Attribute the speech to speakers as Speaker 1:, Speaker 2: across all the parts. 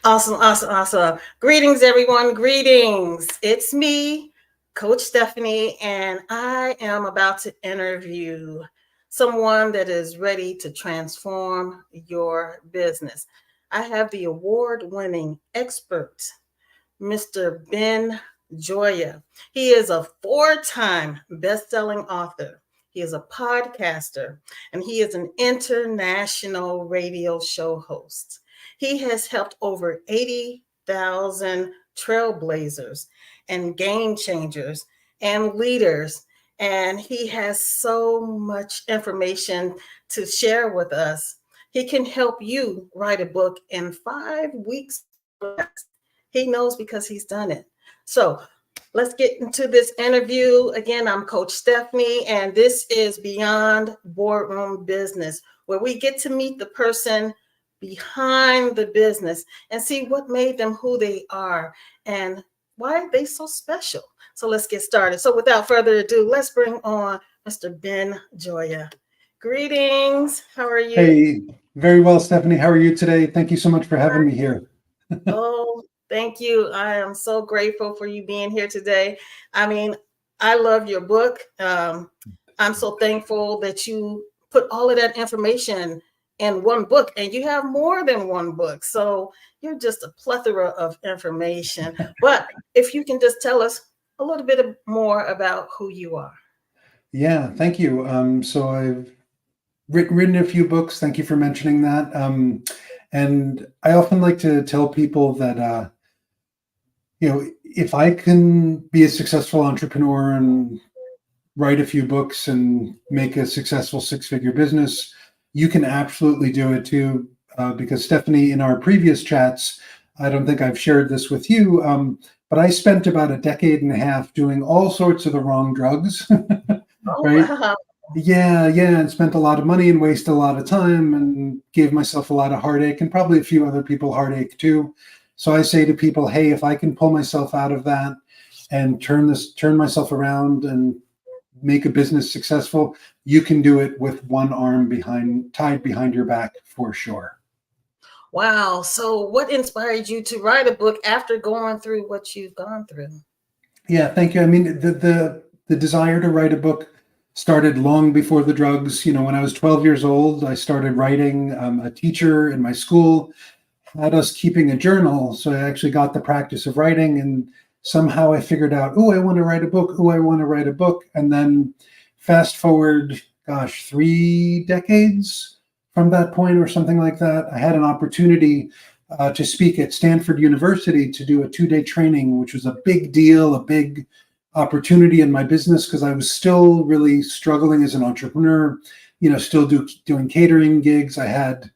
Speaker 1: Awesome, awesome, awesome. Greetings, everyone. Greetings. It's me, Coach Stephanie, and I am about to interview someone that is ready to transform your business. I have the award winning expert, Mr. Ben Gioia. He is a four-time best-selling author. He is a podcaster, and he is an international radio show host. He has helped over 80,000 trailblazers and game changers and leaders, and he has so much information to share with us. He can help you write a book in 5 weeks or less. He knows because he's done it. So let's get into this interview. Again, I'm Coach Stephanie, and this is Beyond Boardroom Business, where we get to meet the person behind the business and see what made them who they are and why are they so special. So let's get started. So without further ado, let's bring on Mr. Ben Gioia. Greetings. How are you?
Speaker 2: Hey, very well, Stephanie. How are you today? Thank you so much for having me here.
Speaker 1: Oh, thank you. I am so grateful for you being here today. I mean, I love your book. I'm so thankful that you put all of that information in one book, and you have more than one book. So you're just a plethora of information. But if you can just tell us a little bit more about who you are.
Speaker 2: Yeah, thank you. So I've written a few books. Thank you for mentioning that. And I often like to tell people that, if I can be a successful entrepreneur and write a few books and make a successful six-figure business, you can absolutely do it too. Because Stephanie, in our previous chats, I don't think I've shared this with you, but I spent about a decade and a half doing all sorts of the wrong drugs,
Speaker 1: Oh,
Speaker 2: right?
Speaker 1: wow.
Speaker 2: Yeah, and spent a lot of money and wasted a lot of time and gave myself a lot of heartache and probably a few other people heartache too. So I say to people, hey, if I can pull myself out of that and turn myself around and make a business successful, you can do it with one arm tied behind your back for sure.
Speaker 1: Wow. So what inspired you to write a book after going through what you've gone through?
Speaker 2: Yeah, thank you. I mean, the desire to write a book started long before the drugs. When I was 12 years old, I started writing. A teacher in my school had us keeping a journal, so I actually got the practice of writing, and somehow I figured out, oh, I want to write a book. Oh, I want to write a book. And then fast forward, gosh, 3 decades from that point or something like that, I had an opportunity to speak at Stanford University to do a 2-day training, which was a big deal, a big opportunity in my business because I was still really struggling as an entrepreneur, still doing catering gigs. I had,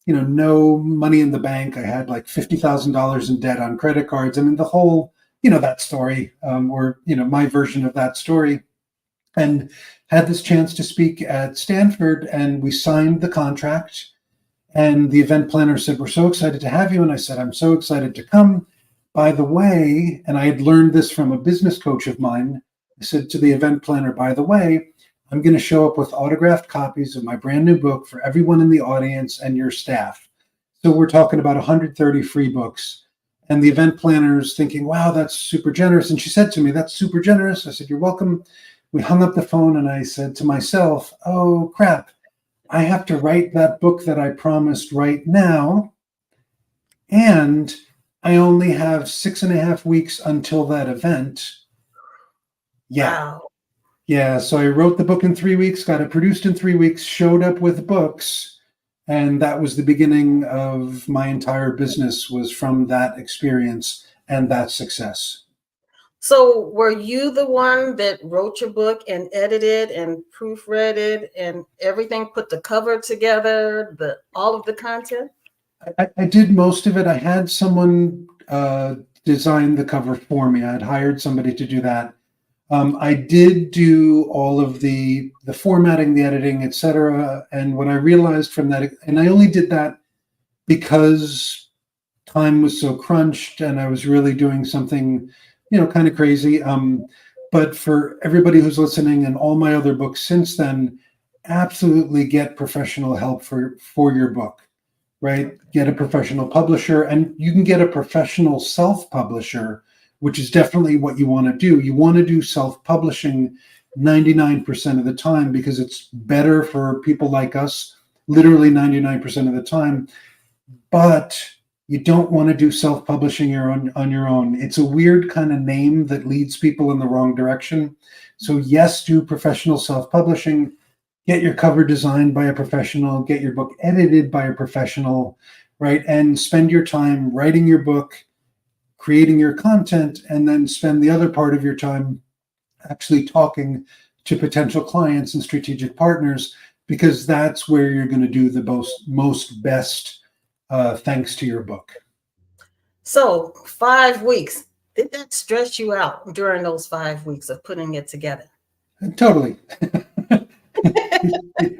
Speaker 2: no money in the bank. I had like $50,000 in debt on credit cards. I mean, the whole, that story, or, my version of that story. And had this chance to speak at Stanford, and we signed the contract. And the event planner said, we're so excited to have you. And I said, I'm so excited to come. By the way, and I had learned this from a business coach of mine, I said to the event planner, by the way, I'm going to show up with autographed copies of my brand new book for everyone in the audience and your staff. So we're talking about 130 free books. And the event planner's thinking, wow, that's super generous. And she said to me, that's super generous. I said, you're welcome. We hung up the phone and I said to myself, oh, crap. I have to write that book that I promised right now. And I only have 6.5 weeks until that event. Yeah.
Speaker 1: Wow.
Speaker 2: Yeah. So I wrote the book in 3 weeks, got it produced in 3 weeks, showed up with books. And that was the beginning of my entire business, was from that experience and that success.
Speaker 1: So were you the one that wrote your book and edited and proofread it and everything, put the cover together, all of the content?
Speaker 2: I did most of it. I had someone design the cover for me. I had hired somebody to do that. I did do all of the formatting, the editing, etc. And what I realized from that, and I only did that because time was so crunched and I was really doing something, kind of crazy. But for everybody who's listening and all my other books since then, absolutely get professional help for your book. right? Get a professional publisher, and you can get a professional self-publisher, which is definitely what you want to do. You want to do self-publishing 99% of the time because it's better for people like us, literally 99% of the time. But you don't want to do self-publishing on your own. It's a weird kind of name that leads people in the wrong direction. So yes, do professional self-publishing, get your cover designed by a professional, get your book edited by a professional, right? And spend your time writing your book, creating your content, and then spend the other part of your time actually talking to potential clients and strategic partners, because that's where you're going to do the most best thanks to your book.
Speaker 1: So 5 weeks. Did that stress you out during those 5 weeks of putting it together?
Speaker 2: Totally.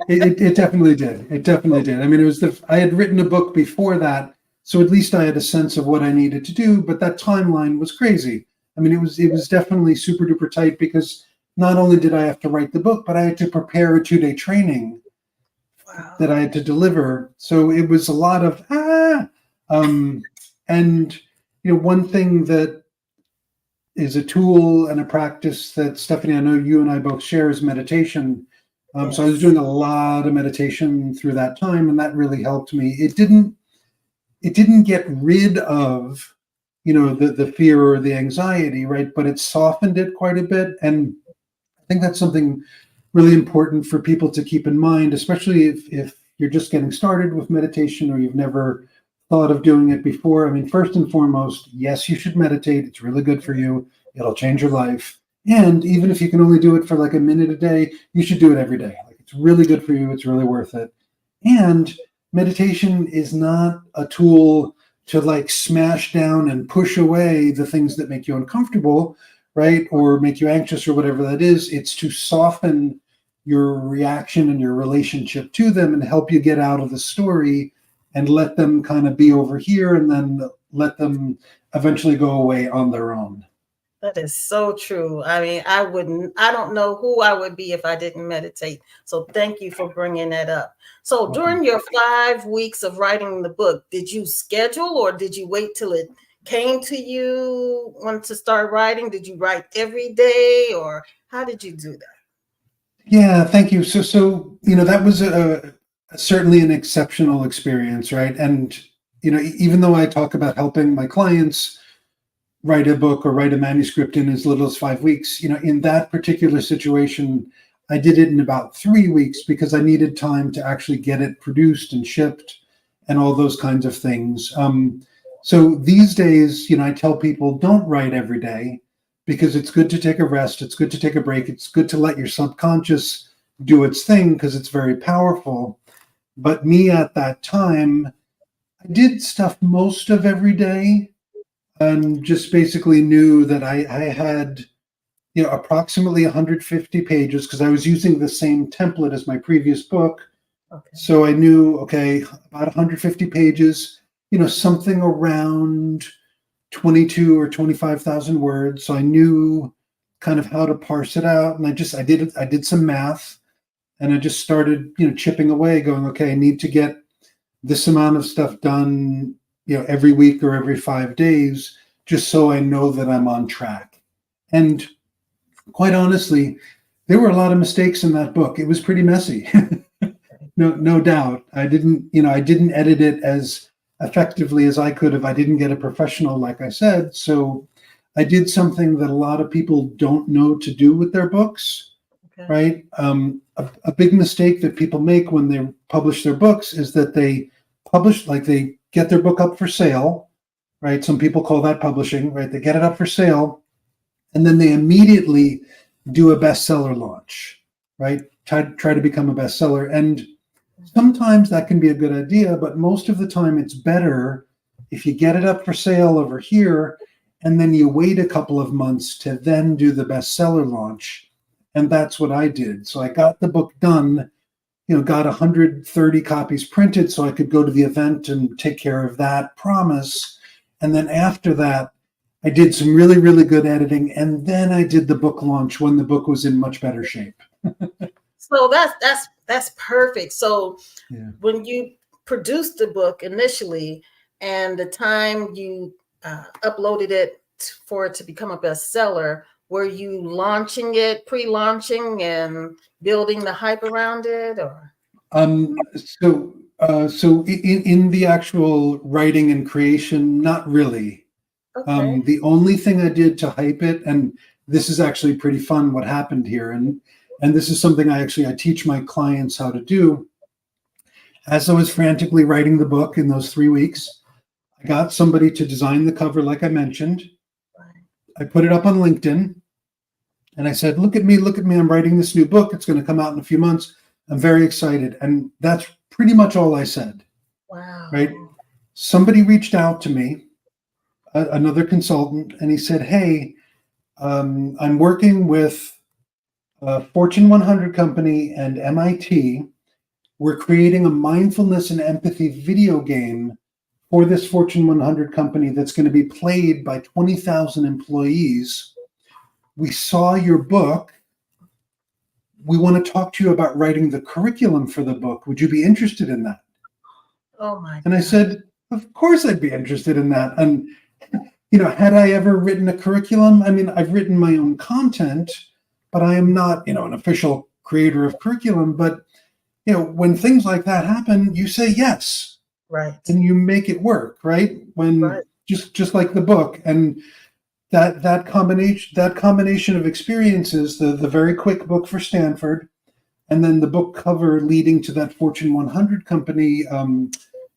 Speaker 2: It definitely did. It definitely did. I mean, I had written a book before that, so at least I had a sense of what I needed to do. But that timeline was crazy. I mean, it was definitely super duper tight because not only did I have to write the book, but I had to prepare a 2-day training that
Speaker 1: Wow.
Speaker 2: I had to deliver. So it was a lot of and one thing that is a tool and a practice that Stephanie, I know you and I both share, is meditation. So I was
Speaker 1: Yes.
Speaker 2: doing a lot of meditation through that time, and that really helped me. It didn't get rid of, the fear or the anxiety, right? But it softened it quite a bit. And I think that's something really important for people to keep in mind, especially if you're just getting started with meditation or you've never thought of doing it before. I mean, first and foremost, yes, you should meditate. It's really good for you. It'll change your life. And even if you can only do it for like a minute a day, you should do it every day. Like, it's really good for you. It's really worth it. And meditation is not a tool to like smash down and push away the things that make you uncomfortable, right? Or make you anxious or whatever that is. It's to soften your reaction and your relationship to them and help you get out of the story and let them kind of be over here and then let them eventually go away on their own.
Speaker 1: That is so true. I mean, I don't know who I would be if I didn't meditate. So thank you for bringing that up. So
Speaker 2: Welcome.
Speaker 1: during your 5 weeks of writing the book, did you schedule or did you wait till it came to you when to start writing? Did you write every day or how did you do that?
Speaker 2: Yeah, thank you. So that was certainly an exceptional experience, right? And even though I talk about helping my clients write a book or write a manuscript in as little as 5 weeks, in that particular situation, I did it in about 3 weeks because I needed time to actually get it produced and shipped and all those kinds of things. So these days, I tell people don't write every day because it's good to take a rest. It's good to take a break. It's good to let your subconscious do its thing because it's very powerful. But me at that time, I did stuff most of every day and just basically knew that I had approximately 150 pages because I was using the same template as my previous book.
Speaker 1: Okay.
Speaker 2: So I knew, okay, about 150 pages, something around 22 or 25,000 words. So I knew kind of how to parse it out. And I did some math and I just started, chipping away going, okay, I need to get this amount of stuff done, every week or every 5 days, just so I know that I'm on track. And quite honestly, there were a lot of mistakes in that book. It was pretty messy. No doubt. I didn't edit it as effectively as I could if I didn't get a professional, like I said. So I did something that a lot of people don't know to do with their books,
Speaker 1: Okay.
Speaker 2: right? A big mistake that people make when they publish their books is that they get their book up for sale, right? Some people call that publishing, right? They get it up for sale and then they immediately do a bestseller launch, right? Try to become a bestseller. And sometimes that can be a good idea, but most of the time it's better if you get it up for sale over here and then you wait a couple of months to then do the bestseller launch. And that's what I did. So I got the book done, got 130 copies printed so I could go to the event and take care of that promise. And then after that, I did some really, really good editing. And then I did the book launch when the book was in much better shape.
Speaker 1: So that's perfect. So
Speaker 2: Yeah.
Speaker 1: when you produced the book initially and the time you uploaded it for it to become a bestseller, were you launching it, pre-launching and building the hype around it, or?
Speaker 2: So in the actual writing and creation, not really.
Speaker 1: Okay.
Speaker 2: The only thing I did to hype it, and this is actually pretty fun what happened here, and this is something I teach my clients how to do. As I was frantically writing the book in those 3 weeks, I got somebody to design the cover, like I mentioned.
Speaker 1: Right.
Speaker 2: I put it up on LinkedIn, and I said, look at me, I'm writing this new book. It's going to come out in a few months. I'm very excited. And that's pretty much all I said, right?
Speaker 1: Wow.
Speaker 2: Somebody reached out to me, another consultant, and he said, hey, I'm working with a Fortune 100 company and MIT. We're creating a mindfulness and empathy video game for this Fortune 100 company that's going to be played by 20,000 employees. We saw your book. We want to talk to you about writing the curriculum for the book. Would you be interested in that?
Speaker 1: Oh my
Speaker 2: And I
Speaker 1: God.
Speaker 2: said, of course I'd be interested in that. And, had I ever written a curriculum? I mean, I've written my own content, but I am not, an official creator of curriculum. But, when things like that happen, you say yes
Speaker 1: Right.
Speaker 2: and you make it work, right? When
Speaker 1: Right.
Speaker 2: just like the book. And that combination of experiences, the very quick book for Stanford, and then the book cover leading to that Fortune 100 company,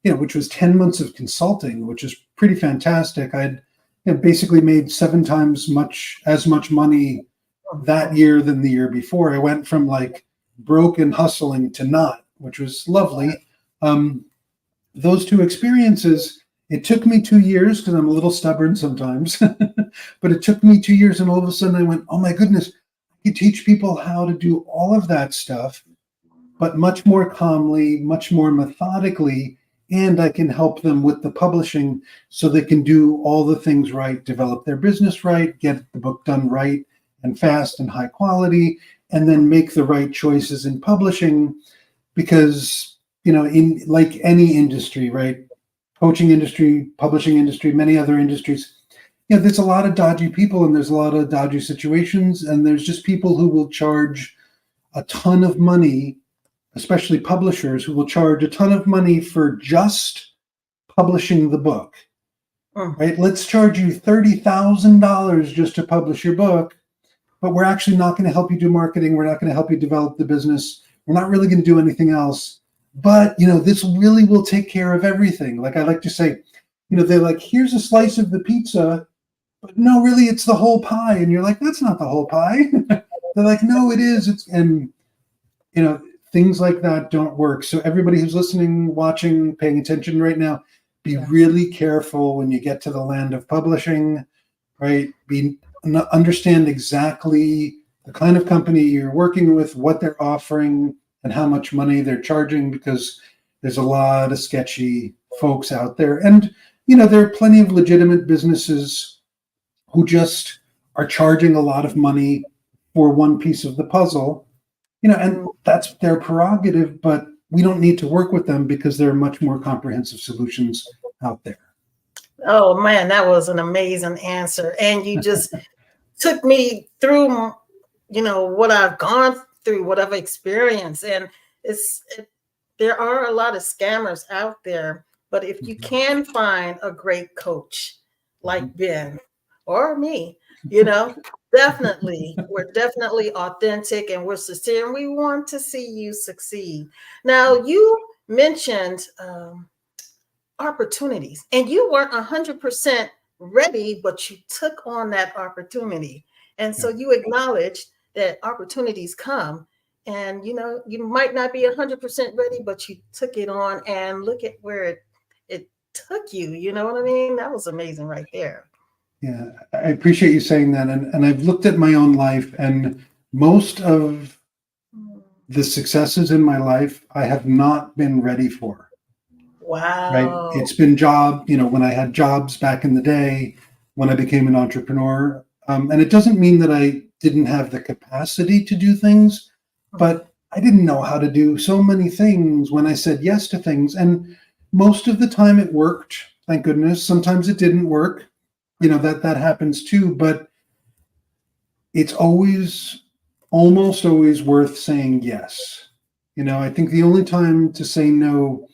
Speaker 2: which was 10 months of consulting, which is pretty fantastic. I'd basically made 7 times as much money that year than the year before. I went from like broke and hustling to not, which was lovely. Those two experiences, it took me 2 years because I'm a little stubborn sometimes, but it took me 2 years, and all of a sudden I went, oh my goodness, I could teach people how to do all of that stuff, but much more calmly, much more methodically, and I can help them with the publishing so they can do all the things right, develop their business right, get the book done right and fast and high quality, and then make the right choices in publishing. Because, in like any industry, right? Coaching industry, publishing industry, many other industries, there's a lot of dodgy people and there's a lot of dodgy situations, and there's just people who will charge a ton of money, especially publishers who will charge a ton of money for just publishing the book, right? Let's charge you $30,000 just to publish your book, but we're actually not going to help you do marketing. We're not going to help you develop the business. We're not really going to do anything else. But, this really will take care of everything. Like I like to say, they're like, here's a slice of the pizza, but no, really, it's the whole pie. And you're like, that's not the whole pie. They're like, no, it is. And, things like that don't work. So everybody who's listening, watching, paying attention right now, be really careful when you get to the land of publishing, right? Understand exactly the kind of company you're working with, what they're offering, and how much money they're charging, because there's a lot of sketchy folks out there. And, there are plenty of legitimate businesses who just are charging a lot of money for one piece of the puzzle, and that's their prerogative, but we don't need to work with them because there are much more comprehensive solutions out there.
Speaker 1: Oh man, that was an amazing answer. And you just took me through, what I've gone through, what I've experienced. And there are a lot of scammers out there, but if you can find a great coach like Ben or me, we're definitely authentic and we're sincere and we want to see you succeed. Now, you mentioned opportunities and you weren't 100% ready, but you took on that opportunity. And so you acknowledged that opportunities come, and you might not be 100% ready, but you took it on, and look at where it took you. You know what I mean? That was amazing right there.
Speaker 2: Yeah, I appreciate you saying that. And I've looked at my own life, and most of the successes in my life, I have not been ready for. Right.
Speaker 1: Wow.
Speaker 2: It's been when I had jobs back in the day, when I became an entrepreneur. And it doesn't mean that I didn't have the capacity to do things, but I didn't know how to do so many things when I said yes to things. And, Most of the time it worked, thank goodness. Sometimes it didn't work. That happens too, but it's almost always worth saying yes. I think the only time to say no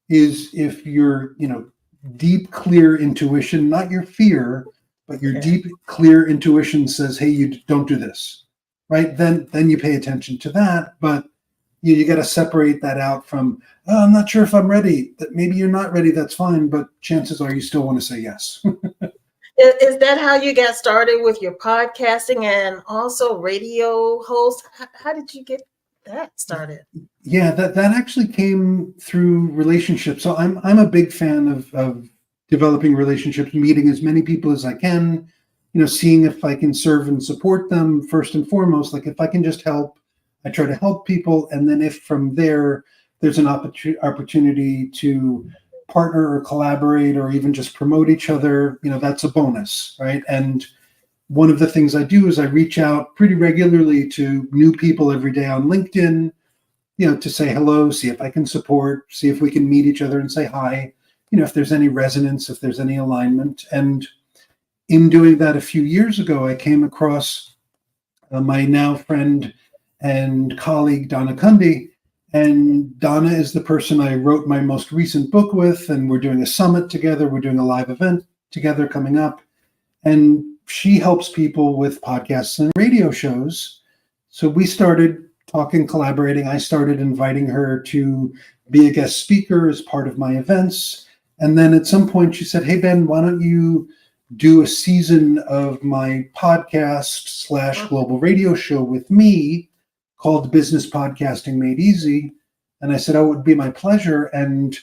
Speaker 2: is if your, deep, clear intuition, not your fear, but your
Speaker 1: Okay.
Speaker 2: deep, clear intuition says, hey, you don't do this, right? Then you pay attention to that. But you got to separate that out from, oh, I'm not sure if I'm ready. That maybe you're not ready. That's fine. But chances are you still want to say yes.
Speaker 1: Is that how you got started with your podcasting and also radio host? How did you get that started?
Speaker 2: Yeah, that actually came through relationships. So I'm a big fan of developing relationships, meeting as many people as I can, seeing if I can serve and support them first and foremost. Like if I can just help, I try to help people, and then if from there's an opportunity to partner or collaborate or even just promote each other, that's a bonus, right? And one of the things I do is I reach out pretty regularly to new people every day on LinkedIn, to say hello, see if I can support, see if we can meet each other and say hi, if there's any resonance, if there's any alignment. And in doing that a few years ago, I came across my now friend and colleague, Donna Cundy. And Donna is the person I wrote my most recent book with, and we're doing a summit together. We're doing a live event together coming up. And she helps people with podcasts and radio shows. So we started talking, collaborating. I started inviting her to be a guest speaker as part of my events. And then at some point she said, hey, Ben, why don't you do a season of my podcast / global radio show with me called Business Podcasting Made Easy? And I said, oh, it would be my pleasure. And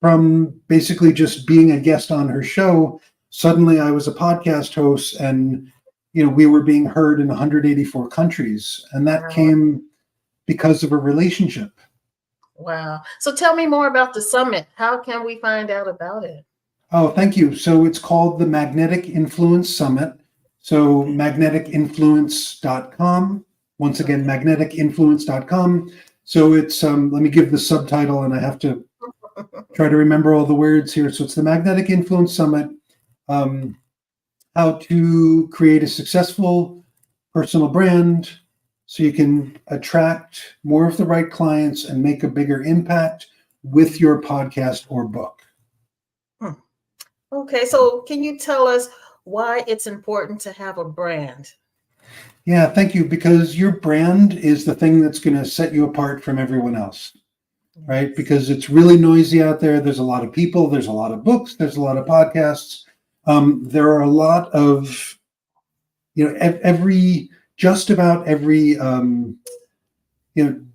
Speaker 2: from basically just being a guest on her show, suddenly I was a podcast host, and we were being heard in 184 countries, and that
Speaker 1: Wow.
Speaker 2: came because of a relationship.
Speaker 1: Wow. So tell me more about the summit. How can we find out about it?
Speaker 2: Oh, thank you. So it's called the Magnetic Influence Summit. So
Speaker 1: Okay.
Speaker 2: magneticinfluence.com. Once again,
Speaker 1: Okay.
Speaker 2: magneticinfluence.com. So it's let me give the subtitle, and I have to try to remember all the words here. So it's the Magnetic Influence Summit. How to create a successful personal brand so you can attract more of the right clients and make a bigger impact with your podcast or book.
Speaker 1: Okay. So can you tell us why it's important to have a brand?
Speaker 2: Yeah, thank you. Because your brand is the thing that's going to set you apart from everyone else, right? Because it's really noisy out there. There's a lot of people, there's a lot of books, there's a lot of podcasts. There are a lot of, just about every,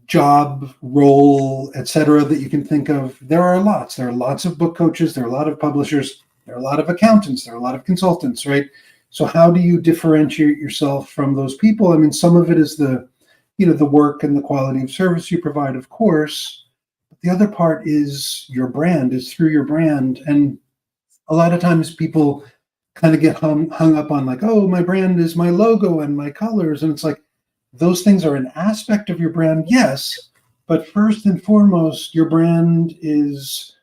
Speaker 2: job role, etc., that you can think of. There are lots. There are lots of book coaches. There are a lot of publishers. There are a lot of accountants. There are a lot of consultants, right? So how do you differentiate yourself from those people? I mean, some of it is the work and the quality of service you provide, of course. But the other part is your brand, is through your brand. And a lot of times people kind of get hung up on like, oh, my brand is my logo and my colors. And it's like, those things are an aspect of your brand, yes. But first and foremost, your brand is,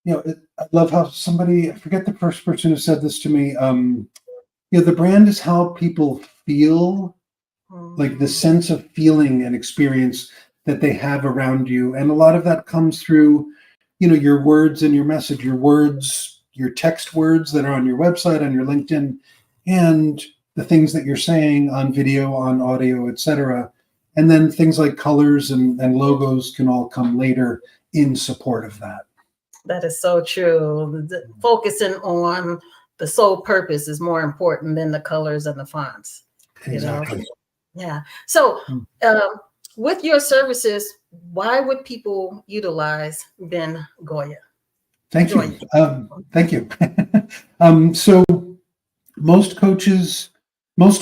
Speaker 2: I love how I forget the first person who said this to me. The brand is how people feel, like the sense of feeling and experience that they have around you. And a lot of that comes through, your words and your message, your words, your text words that are on your website, on your LinkedIn, and the things that you're saying on video, on audio, etc. And then things like colors and logos can all come later in support of that.
Speaker 1: That is so true. Focusing on the sole purpose is more important than the colors and the fonts.
Speaker 2: Exactly.
Speaker 1: Yeah. So with your services, why would people utilize Ben Gioia?
Speaker 2: Thank you. Thank you. So most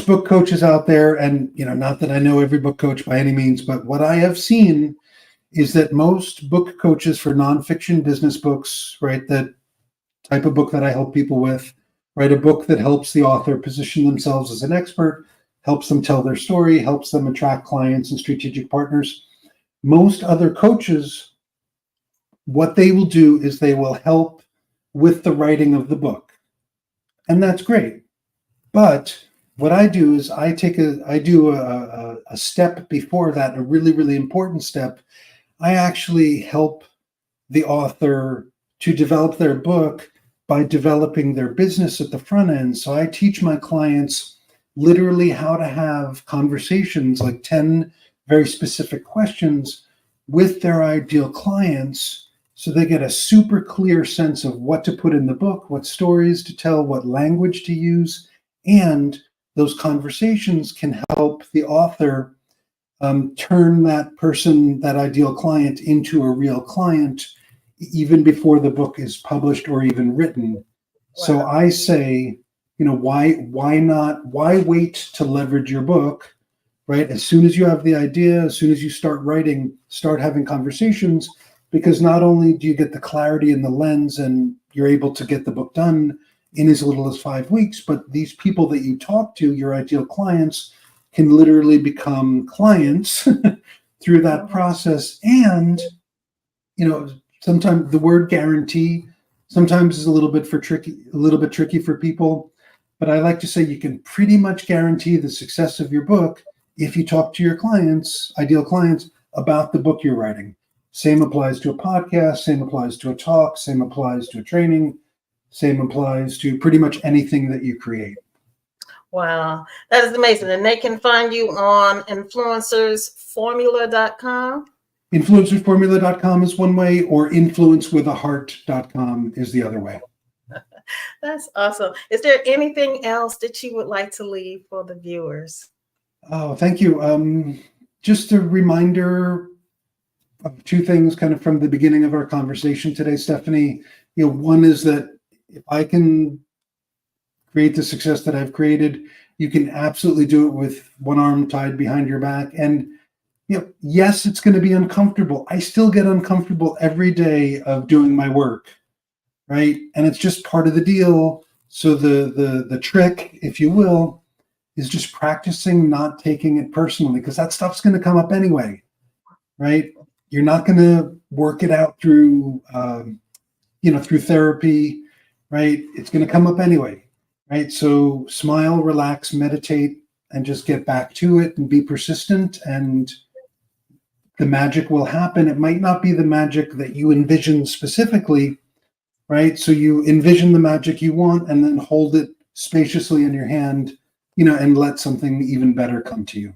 Speaker 2: book coaches out there, and not that I know every book coach by any means, but what I have seen is that most book coaches for nonfiction business books, right, that type of book that I help people with, write a book that helps the author position themselves as an expert, helps them tell their story, helps them attract clients and strategic partners. Most other coaches what they will do is they will help with the writing of the book. And that's great. But what I do is I do a step before that, a really, really important step. I actually help the author to develop their book by developing their business at the front end. So I teach my clients literally how to have conversations, like 10 very specific questions with their ideal clients, so they get a super clear sense of what to put in the book, what stories to tell, what language to use. And those conversations can help the author turn that person, that ideal client, into a real client even before the book is published or even written. So
Speaker 1: Wow.
Speaker 2: I say, why wait to leverage your book, right? As soon as you have the idea, as soon as you start writing, start having conversations, because not only do you get the clarity and the lens and you're able to get the book done in as little as 5 weeks, but these people that you talk to, your ideal clients, can literally become clients through that
Speaker 1: Mhm.
Speaker 2: process. And sometimes the word guarantee sometimes is a little bit tricky for people. But I like to say you can pretty much guarantee the success of your book if you talk to your clients, ideal clients, about the book you're writing. Same applies to a podcast, same applies to a talk, same applies to a training, same applies to pretty much anything that you create.
Speaker 1: Wow. That is amazing. And they can find you on influencersformula.com.
Speaker 2: Influencerformula.com is one way, or influencewithaheart.com is the other way.
Speaker 1: That's awesome. Is there anything else that you would like to leave for the viewers?
Speaker 2: Oh, thank you. Just a reminder of two things kind of from the beginning of our conversation today, Stephanie. One is that if I can create the success that I've created, you can absolutely do it with one arm tied behind your back. And yes, it's going to be uncomfortable. I still get uncomfortable every day of doing my work, right? And it's just part of the deal. So the trick, if you will, is just practicing not taking it personally, because that stuff's going to come up anyway, right? You're not going to work it out through through therapy, right? It's going to come up anyway, right? So smile, relax, meditate, and just get back to it and be persistent, and the magic will happen. It might not be the magic that you envision specifically, right? So you envision the magic you want and then hold it spaciously in your hand, and let something even better come to you.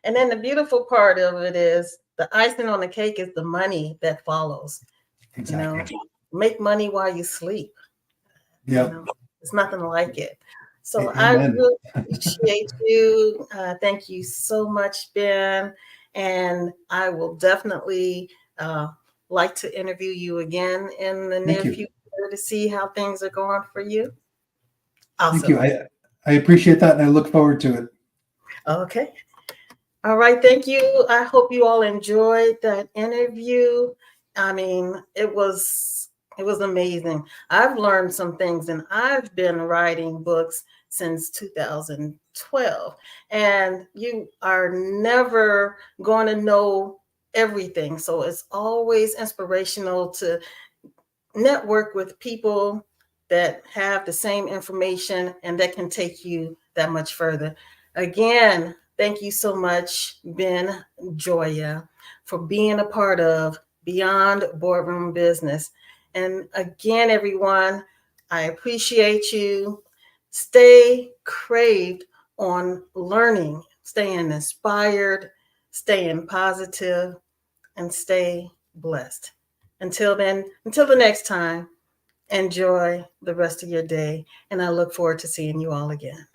Speaker 1: And then the beautiful part of it is the icing on the cake is the money that follows. You know,
Speaker 2: Exactly.
Speaker 1: make money while you sleep. You
Speaker 2: Yep.
Speaker 1: know, it's nothing like it. So I
Speaker 2: Amen.
Speaker 1: really appreciate you. Thank you so much, Ben. And I will definitely uh, like to interview you again in the
Speaker 2: Thank
Speaker 1: near
Speaker 2: you.
Speaker 1: future to see how things are going for you.
Speaker 2: Thank you.
Speaker 1: Awesome.
Speaker 2: I appreciate that, and I look forward to it.
Speaker 1: Okay. All right, thank you. I hope you all enjoyed that interview. I mean, it was amazing. I've learned some things and I've been writing books since 2012. And you are never going to know everything. So it's always inspirational to network with people that have the same information and that can take you that much further. Again, thank you so much, Ben Gioia, for being a part of Beyond Boardroom Business. And again, everyone, I appreciate you. Stay craved on learning, staying inspired, staying positive, and stay blessed. Until then, until the next time, enjoy the rest of your day. And I look forward to seeing you all again.